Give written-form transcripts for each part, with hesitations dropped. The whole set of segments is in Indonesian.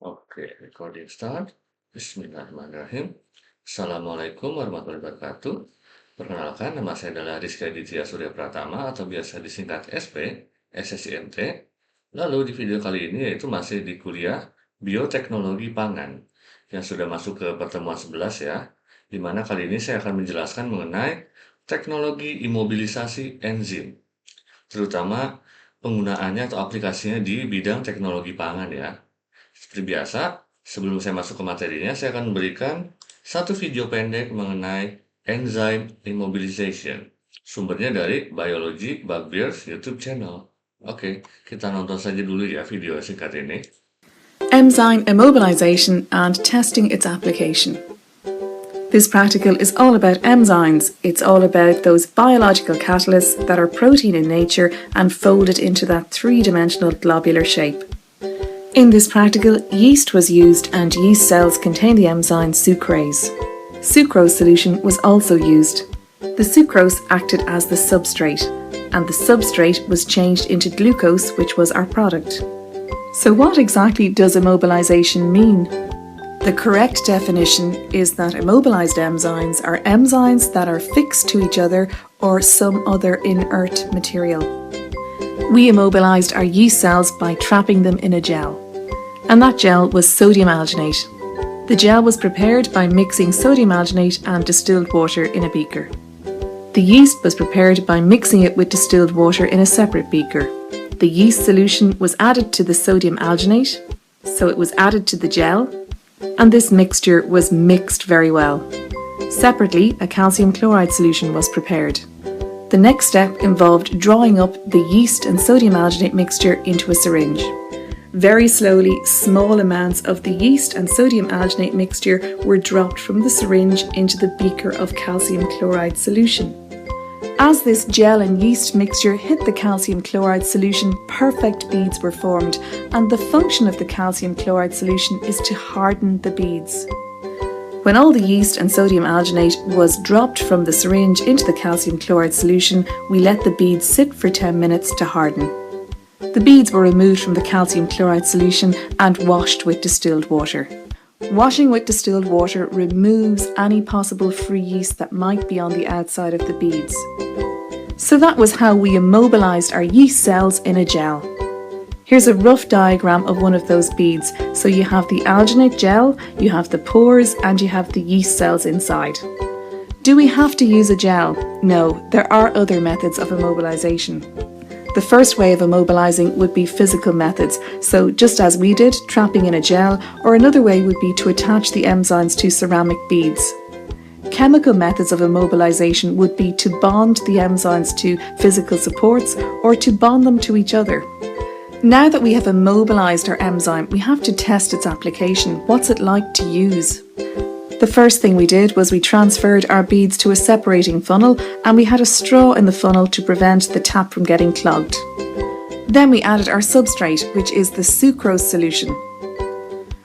Oke, recording start. Bismillahirrahmanirrahim. Assalamualaikum warahmatullahi wabarakatuh. Perkenalkan, nama saya adalah Rizky Aditya Surya Pratama atau biasa disingkat SP, SSIMT. Lalu di video kali ini yaitu masih di kuliah Bioteknologi Pangan yang sudah masuk ke pertemuan 11 ya, di mana kali ini saya akan menjelaskan mengenai teknologi imobilisasi enzim, terutama penggunaannya atau aplikasinya di bidang teknologi pangan ya. Seperti biasa, sebelum saya masuk ke materinya, saya akan memberikan satu video pendek mengenai enzyme immobilization. Sumbernya dari Biology Bugbears YouTube channel. Oke, kita nonton saja dulu ya video singkat ini. Enzyme immobilization and testing its application. This practical is all about enzymes. It's all about those biological catalysts that are protein in nature and folded into that three-dimensional globular shape. In this practical, yeast was used and yeast cells contain the enzyme sucrase. Sucrose solution was also used. The sucrose acted as the substrate, and the substrate was changed into glucose, which was our product. So what exactly does immobilization mean? The correct definition is that immobilized enzymes are enzymes that are fixed to each other or some other inert material. We immobilized our yeast cells by trapping them in a gel, and that gel was sodium alginate. The gel was prepared by mixing sodium alginate and distilled water in a beaker. The yeast was prepared by mixing it with distilled water in a separate beaker. The yeast solution was added to the sodium alginate, so it was added to the gel, and this mixture was mixed very well. Separately, a calcium chloride solution was prepared. The next step involved drawing up the yeast and sodium alginate mixture into a syringe. Very slowly, small amounts of the yeast and sodium alginate mixture were dropped from the syringe into the beaker of calcium chloride solution. As this gel and yeast mixture hit the calcium chloride solution, perfect beads were formed, and the function of the calcium chloride solution is to harden the beads. When all the yeast and sodium alginate was dropped from the syringe into the calcium chloride solution, we let the beads sit for 10 minutes to harden. The beads were removed from the calcium chloride solution and washed with distilled water. Washing with distilled water removes any possible free yeast that might be on the outside of the beads. So that was how we immobilized our yeast cells in a gel. Here's a rough diagram of one of those beads. So you have the alginate gel, you have the pores, and you have the yeast cells inside. Do we have to use a gel? No, there are other methods of immobilization. The first way of immobilizing would be physical methods, so just as we did, trapping in a gel, or another way would be to attach the enzymes to ceramic beads. Chemical methods of immobilization would be to bond the enzymes to physical supports or to bond them to each other. Now that we have immobilized our enzyme, we have to test its application. What's it like to use? The first thing we did was we transferred our beads to a separating funnel, and we had a straw in the funnel to prevent the tap from getting clogged. Then we added our substrate, which is the sucrose solution.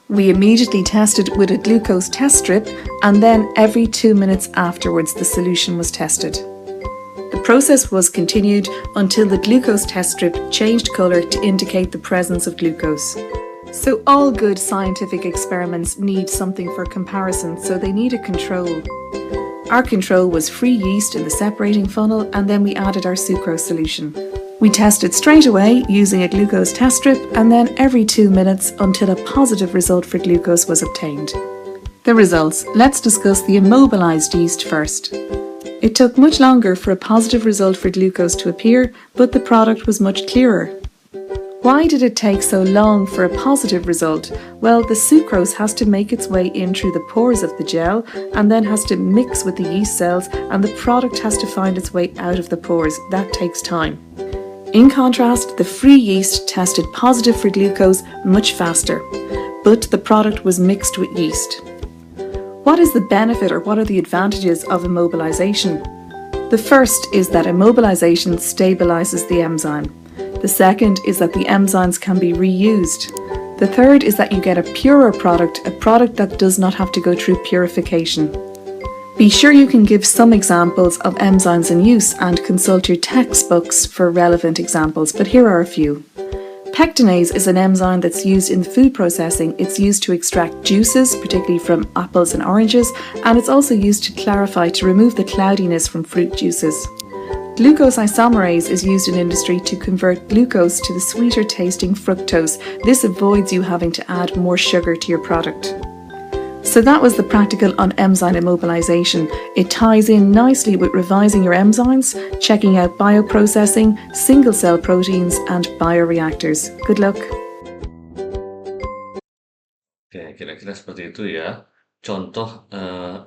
We immediately tested with a glucose test strip, and then every 2 minutes afterwards the solution was tested. The process was continued until the glucose test strip changed colour to indicate the presence of glucose. So all good scientific experiments need something for comparison, so they need a control. Our control was free yeast in the separating funnel, and then we added our sucrose solution. We tested straight away using a glucose test strip, and then every 2 minutes until a positive result for glucose was obtained. The results. Let's discuss the immobilized yeast first. It took much longer for a positive result for glucose to appear, but the product was much clearer. Why did it take so long for a positive result? Well, the sucrose has to make its way in through the pores of the gel and then has to mix with the yeast cells, and the product has to find its way out of the pores. That takes time. In contrast, the free yeast tested positive for glucose much faster, but the product was mixed with yeast. What is the benefit, or what are the advantages of immobilization? The first is that immobilization stabilizes the enzyme. The second is that the enzymes can be reused. The third is that you get a purer product, a product that does not have to go through purification. Be sure you can give some examples of enzymes in use and consult your textbooks for relevant examples, but here are a few. Pectinase is an enzyme that's used in food processing. It's used to extract juices, particularly from apples and oranges, and it's also used to clarify, to remove the cloudiness from fruit juices. Glucose isomerase is used in industry to convert glucose to the sweeter tasting fructose. This avoids you having to add more sugar to your product. So that was the practical on enzyme immobilization. It ties in nicely with revising your enzymes, checking out bioprocessing, single-cell proteins, and bioreactors. Good luck. Oke, kira-kira seperti itu ya. Contoh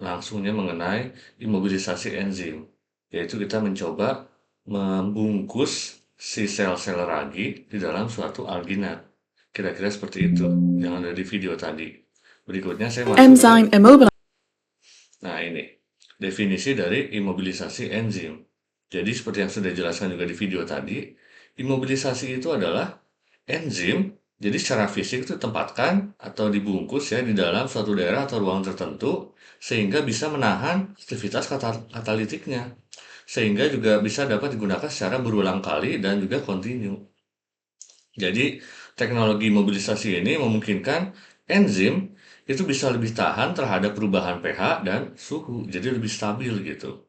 langsungnya mengenai imobilisasi enzim, yaitu kita mencoba membungkus si sel-sel ragi di dalam suatu alginat. Kira-kira seperti itu yang ada di video tadi. Berikutnya saya masuk Enzyme immobilization. Nah, ini definisi dari imobilisasi enzim. Jadi seperti yang sudah dijelaskan juga di video tadi, imobilisasi itu adalah enzim, jadi secara fisik itu ditempatkan atau dibungkus ya di dalam suatu daerah atau ruang tertentu sehingga bisa menahan aktivitas katalitiknya. Sehingga juga bisa dapat digunakan secara berulang kali dan juga kontinu. Jadi teknologi mobilisasi ini memungkinkan enzim itu bisa lebih tahan terhadap perubahan pH dan suhu, jadi lebih stabil gitu.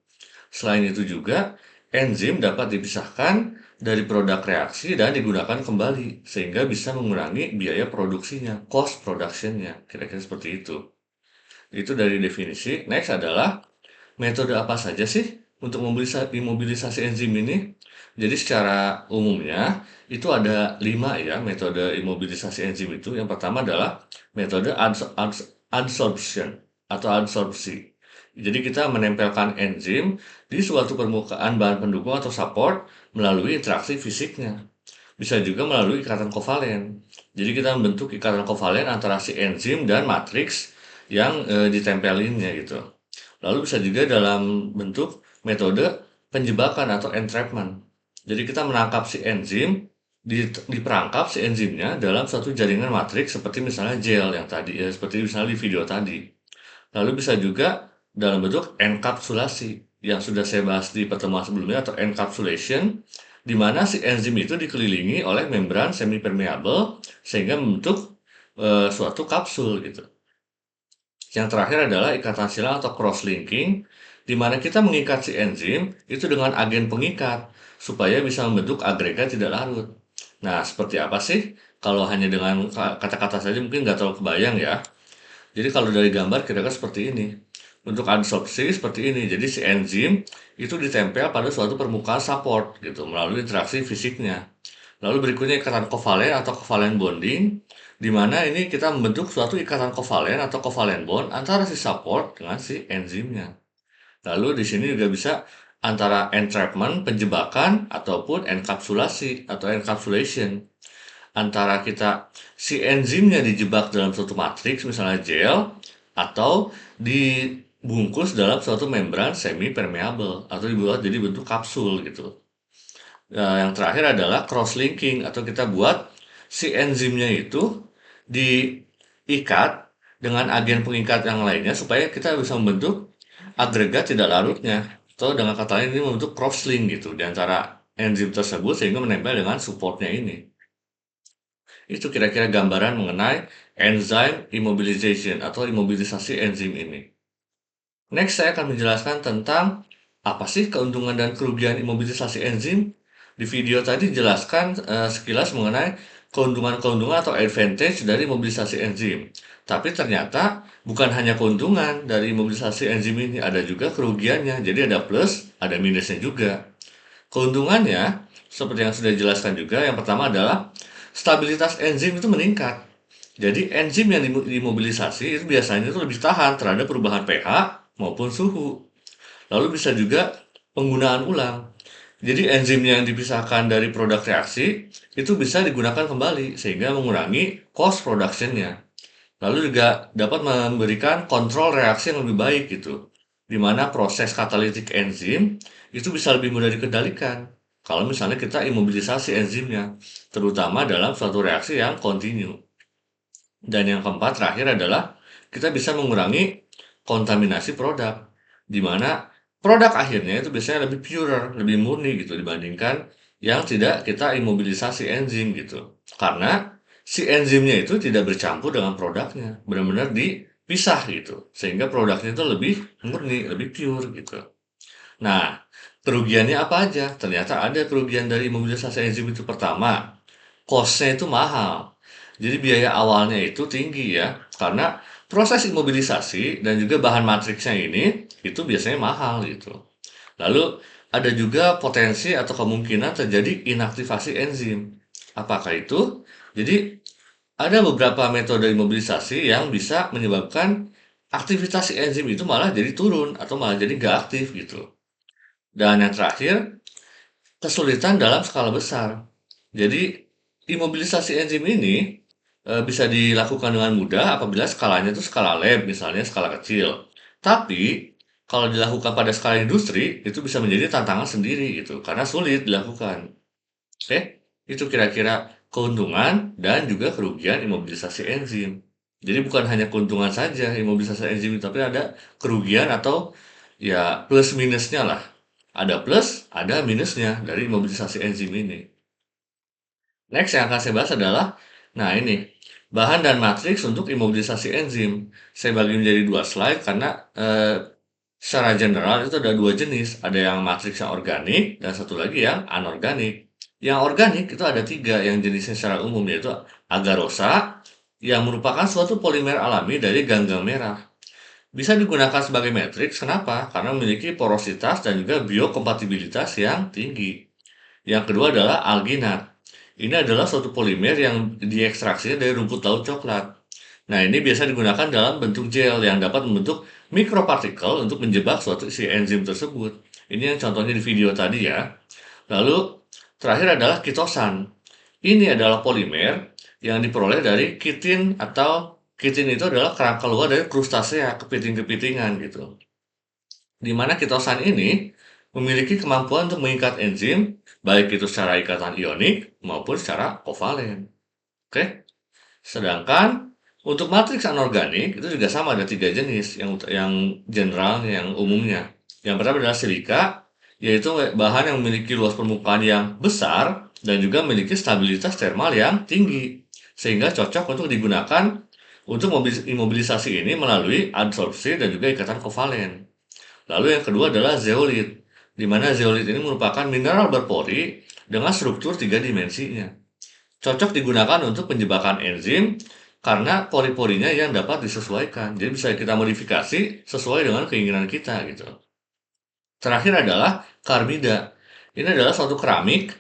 Selain itu juga, enzim dapat dipisahkan dari produk reaksi dan digunakan kembali, sehingga bisa mengurangi biaya produksinya, cost productionnya, kira-kira seperti itu. Itu dari definisi. Next adalah metode apa saja sih untuk mobilisasi enzim ini? Jadi secara umumnya itu ada 5 ya metode imobilisasi enzim itu. Yang pertama adalah metode adsorption atau adsorpsi. Jadi kita menempelkan enzim di suatu permukaan bahan pendukung atau support melalui interaksi fisiknya. Bisa juga melalui ikatan kovalen. Jadi kita membentuk ikatan kovalen antara si enzim dan matriks yang ditempelinnya gitu. Lalu bisa juga dalam bentuk metode penjebakan atau entrapment. Jadi kita menangkap si enzim, diperangkap si enzimnya dalam suatu jaringan matriks seperti misalnya gel yang tadi ya, seperti misalnya di video tadi. Lalu bisa juga dalam bentuk enkapsulasi yang sudah saya bahas di pertemuan sebelumnya atau encapsulation, di mana si enzim itu dikelilingi oleh membran semi-permeable sehingga membentuk suatu kapsul gitu. Yang terakhir adalah ikatan silang atau cross-linking, di mana kita mengikat si enzim itu dengan agen pengikat supaya bisa membentuk agregat tidak larut. Nah, seperti apa sih? Kalau hanya dengan kata-kata saja mungkin nggak terlalu kebayang ya. Jadi kalau dari gambar kira-kira seperti ini. Untuk adsorpsi seperti ini. Jadi si enzim itu ditempel pada suatu permukaan support gitu melalui interaksi fisiknya. Lalu berikutnya ikatan kovalen atau kovalen bonding, di mana ini kita membentuk suatu ikatan kovalen atau kovalen bond antara si support dengan si enzimnya. Lalu di sini juga bisa antara entrapment, penjebakan, ataupun enkapsulasi atau encapsulation. Antara kita si enzimnya dijebak dalam suatu matriks, misalnya gel, atau dibungkus dalam suatu membran semi-permeable atau dibuat jadi bentuk kapsul gitu. Nah, yang terakhir adalah cross-linking atau kita buat si enzimnya itu diikat dengan agen pengikat yang lainnya supaya kita bisa membentuk agregat tidak larutnya, atau dengan kata lain ini membentuk cross-link gitu di antara enzim tersebut sehingga menempel dengan supportnya ini. Itu kira-kira gambaran mengenai enzyme immobilization atau imobilisasi enzim ini. Next, saya akan menjelaskan tentang apa sih keuntungan dan kerugian imobilisasi enzim. Di video tadi jelaskan sekilas mengenai keuntungan-keuntungan atau advantage dari mobilisasi enzim. Tapi ternyata bukan hanya keuntungan dari mobilisasi enzim ini, ada juga kerugiannya. Jadi ada plus, ada minusnya juga. Keuntungannya, seperti yang sudah dijelaskan juga, yang pertama adalah stabilitas enzim itu meningkat. Jadi enzim yang dimobilisasi itu biasanya itu lebih tahan terhadap perubahan pH maupun suhu. Lalu bisa juga penggunaan ulang. Jadi enzim yang dipisahkan dari produk reaksi itu bisa digunakan kembali sehingga mengurangi cost production-nya. Lalu juga dapat memberikan kontrol reaksi yang lebih baik gitu. Di mana proses katalitik enzim itu bisa lebih mudah dikendalikan kalau misalnya kita imobilisasi enzimnya, terutama dalam suatu reaksi yang kontinu. Dan yang keempat terakhir adalah kita bisa mengurangi kontaminasi produk, di mana produk akhirnya itu biasanya lebih pure, lebih murni gitu dibandingkan yang tidak kita imobilisasi enzim gitu. Karena si enzimnya itu tidak bercampur dengan produknya, benar-benar dipisah gitu, sehingga produknya itu lebih murni, lebih pure gitu. Nah, kerugiannya apa aja? Ternyata ada kerugian dari imobilisasi enzim itu. Pertama, cost-nya itu mahal. Jadi biaya awalnya itu tinggi ya, karena proses imobilisasi dan juga bahan matriksnya ini itu biasanya mahal gitu. Lalu ada juga potensi atau kemungkinan terjadi inaktivasi enzim. Apakah itu? Jadi ada beberapa metode imobilisasi yang bisa menyebabkan aktivitas si enzim itu malah jadi turun atau malah jadi nggak aktif gitu. Dan yang terakhir, kesulitan dalam skala besar. Jadi, imobilisasi enzim ini bisa dilakukan dengan mudah apabila skalanya itu skala lab, misalnya skala kecil. Tapi, kalau dilakukan pada skala industri, itu bisa menjadi tantangan sendiri gitu, karena sulit dilakukan. Oke, itu kira-kira keuntungan dan juga kerugian imobilisasi enzim. Jadi bukan hanya keuntungan saja imobilisasi enzim, tapi ada kerugian atau ya plus minusnya lah. Ada plus, ada minusnya dari imobilisasi enzim ini. Next yang akan saya bahas adalah, nah ini, bahan dan matriks untuk imobilisasi enzim. Saya bagi menjadi dua slide karena secara general itu ada dua jenis, ada yang matriks yang organik dan satu lagi yang anorganik. Yang organik itu ada tiga yang jenisnya secara umum, yaitu agarosa, yang merupakan suatu polimer alami dari ganggang merah. Bisa digunakan sebagai matriks, kenapa? Karena memiliki porositas dan juga biokompatibilitas yang tinggi. Yang kedua adalah alginat. Ini adalah suatu polimer yang diekstraksinya dari rumput laut coklat. Nah, ini biasa digunakan dalam bentuk gel yang dapat membentuk mikropartikel untuk menjebak suatu si enzim tersebut. Ini yang contohnya di video tadi ya. Lalu, terakhir adalah kitosan. Ini adalah polimer yang diperoleh dari kitin, atau kitin itu adalah kerangka luar dari krustasea, kepiting-kepitingan gitu. Di mana kitosan ini memiliki kemampuan untuk mengikat enzim, baik itu secara ikatan ionik maupun secara kovalen. Oke? Sedangkan untuk matriks anorganik itu juga sama, ada tiga jenis yang general, yang umumnya. Yang pertama adalah silika, yaitu bahan yang memiliki luas permukaan yang besar dan juga memiliki stabilitas termal yang tinggi, sehingga cocok untuk digunakan untuk imobilisasi ini melalui adsorpsi dan juga ikatan kovalen. Lalu yang kedua adalah zeolit, di mana zeolit ini merupakan mineral berpori dengan struktur tiga dimensinya. Cocok digunakan untuk penjebakan enzim karena pori-porinya yang dapat disesuaikan. Jadi bisa kita modifikasi sesuai dengan keinginan kita gitu. Terakhir adalah karbida. Ini adalah suatu keramik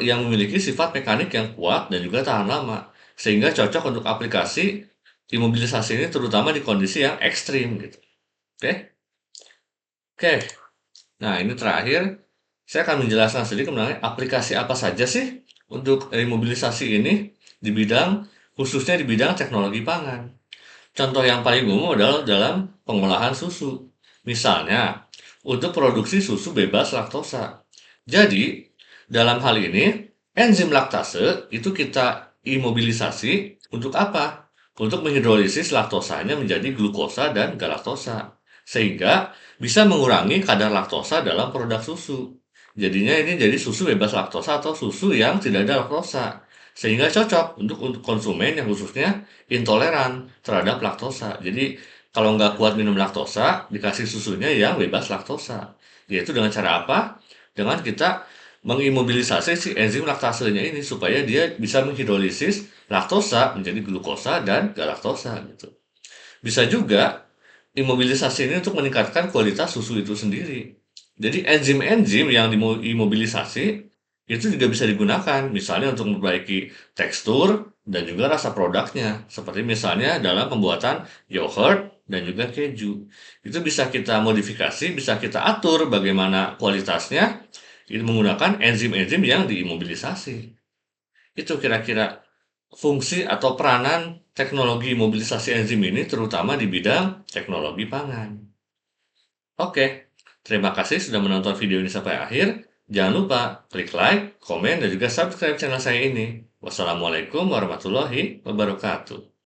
yang memiliki sifat mekanik yang kuat dan juga tahan lama, sehingga cocok untuk aplikasi imobilisasi ini terutama di kondisi yang ekstrim gitu. Oke? Oke. Nah, ini terakhir saya akan menjelaskan sedikit mengenai aplikasi apa saja sih untuk imobilisasi ini di bidang, khususnya di bidang teknologi pangan. Contoh yang paling umum adalah dalam pengolahan susu. Misalnya, untuk produksi susu bebas laktosa. Jadi, dalam hal ini, enzim laktase itu kita imobilisasi untuk apa? Untuk menghidrolisis laktosanya menjadi glukosa dan galaktosa. Sehingga bisa mengurangi kadar laktosa dalam produk susu. Jadinya ini jadi susu bebas laktosa atau susu yang tidak ada laktosa. Sehingga cocok untuk konsumen yang khususnya intoleran terhadap laktosa. Jadi kalau nggak kuat minum laktosa, dikasih susunya yang bebas laktosa. Yaitu dengan cara apa? Dengan kita mengimobilisasi si enzim laktasenya ini supaya dia bisa menghidrolisis laktosa menjadi glukosa dan galaktosa gitu. Bisa juga imobilisasi ini untuk meningkatkan kualitas susu itu sendiri. Jadi enzim-enzim yang diimobilisasi itu juga bisa digunakan misalnya untuk memperbaiki tekstur dan juga rasa produknya, seperti misalnya dalam pembuatan yogurt dan juga keju. Itu bisa kita modifikasi, bisa kita atur bagaimana kualitasnya ini menggunakan enzim-enzim yang diimobilisasi. Itu kira-kira fungsi atau peranan teknologi mobilisasi enzim ini terutama di bidang teknologi pangan. Oke, terima kasih sudah menonton video ini sampai akhir. Jangan lupa klik like, komen, dan juga subscribe channel saya ini. Wassalamualaikum warahmatullahi wabarakatuh.